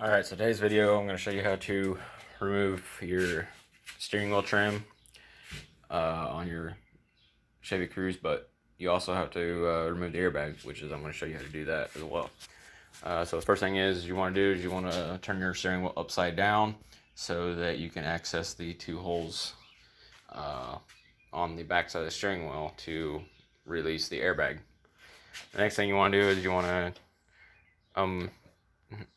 Alright, so today's video I'm going to show you how to remove your steering wheel trim on your Chevy Cruze, but you also have to remove the airbag, which is I'm going to show you how to do that as well. So the first thing you want to do is you want to turn your steering wheel upside down so that you can access the two holes on the back side of the steering wheel to release the airbag. The next thing you want to do is you want to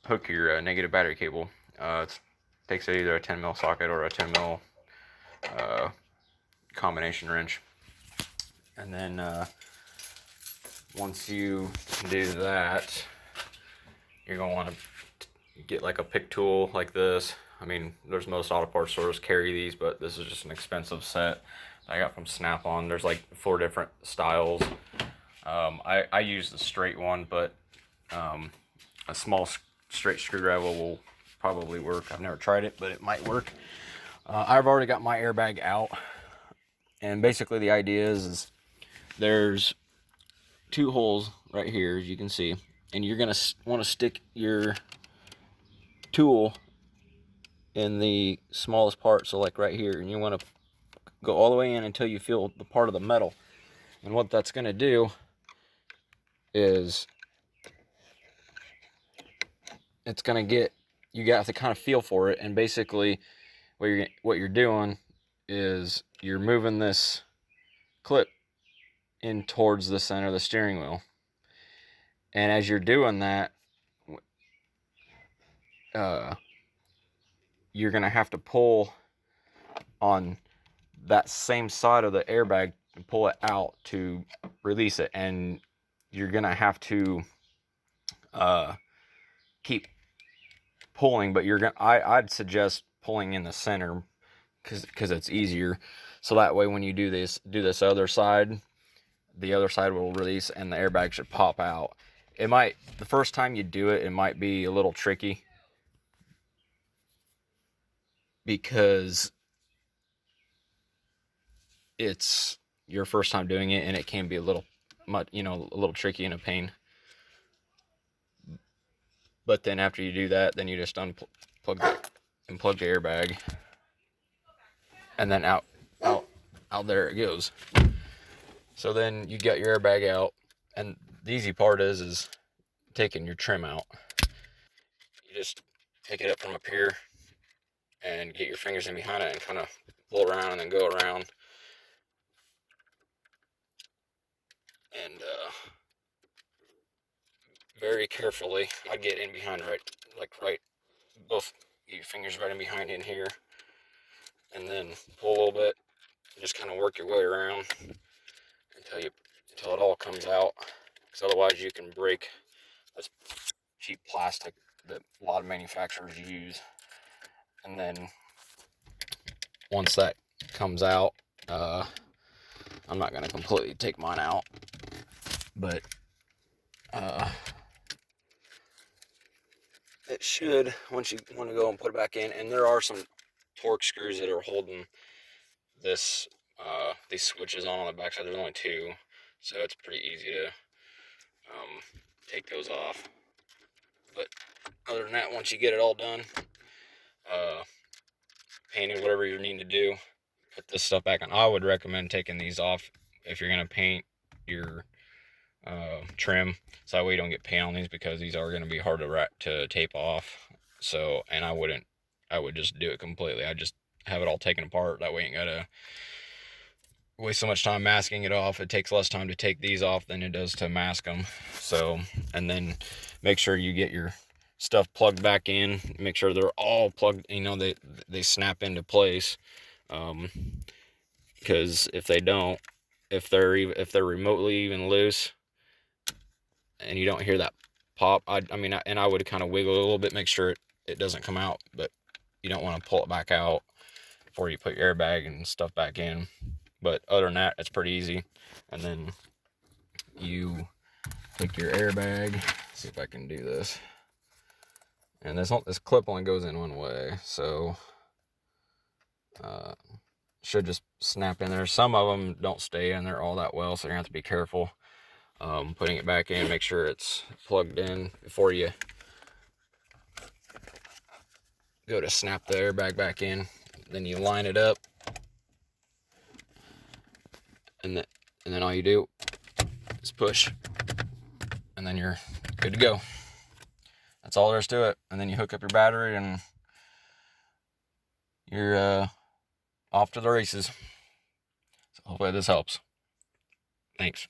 hook your negative battery cable. It takes either a 10mm socket or a 10mm combination wrench. And then once you do that, you're going to want to get like a pick tool like this. I mean, there's most auto parts stores carry these, but this is just an expensive set I got from Snap-on. There's like 4 different styles. I use the straight one, but a small straight screwdriver will probably work. I've never tried it, but it might work. I've already got my airbag out, and basically the idea is there's 2 holes right here, as you can see, and you're gonna want to stick your tool in the smallest part, so like right here, and you want to go all the way in until you feel the part of the metal. And what that's gonna do is it's gonna get, you got to kind of feel for it, and basically what you're doing is you're moving this clip in towards the center of the steering wheel, and as you're doing that, you're gonna have to pull on that same side of the airbag and pull it out to release it, and you're gonna have to keep pulling, but I'd suggest pulling in the center because it's easier, so that way when you do this other side, the other side will release and the airbag should pop out. It might, the first time you do it, it might be a little tricky because it's your first time doing it, and it can be a little much, a little tricky and a pain. But then after you do that, then you just unplug and plug the airbag, and then out there it goes. So then you got your airbag out, and the easy part is taking your trim out. You just take it up from up here and get your fingers in behind it and kind of pull around and then go around. And very carefully, I get in behind both your fingers right in behind in here, and then pull a little bit, and just kind of work your way around until it all comes out, because otherwise you can break this cheap plastic that a lot of manufacturers use. And then once that comes out, I'm not going to completely take mine out, but it should, once you want to go and put it back in, and there are some torque screws that are holding this these switches on the back side. There's only 2, so it's pretty easy to take those off. But other than that, once you get it all done, painted, whatever you're needing to do, put this stuff back on. I would recommend taking these off if you're going to paint your trim, so that way you don't get paint on these, because these are going to be hard to tape off. So, and I would just do it completely. I just have it all taken apart, that way you ain't gotta waste so much time masking it off. It takes less time to take these off than it does to mask them. So, and then make sure you get your stuff plugged back in, make sure they're all plugged, they snap into place, because if they don't, if they're remotely even loose and you don't hear that pop, I would kind of wiggle it a little bit, make sure it doesn't come out, but you don't want to pull it back out before you put your airbag and stuff back in. But other than that, it's pretty easy. And then you take your airbag, see if I can do this, and this clip only goes in one way, so should just snap in there. Some of them don't stay in there all that well, so you're gonna have to be careful putting it back in. Make sure it's plugged in before you go to snap the airbag back in. Then you line it up, and then all you do is push, and then you're good to go. That's all there is to it. And then you hook up your battery, and you're off to the races. So hopefully this helps. Thanks.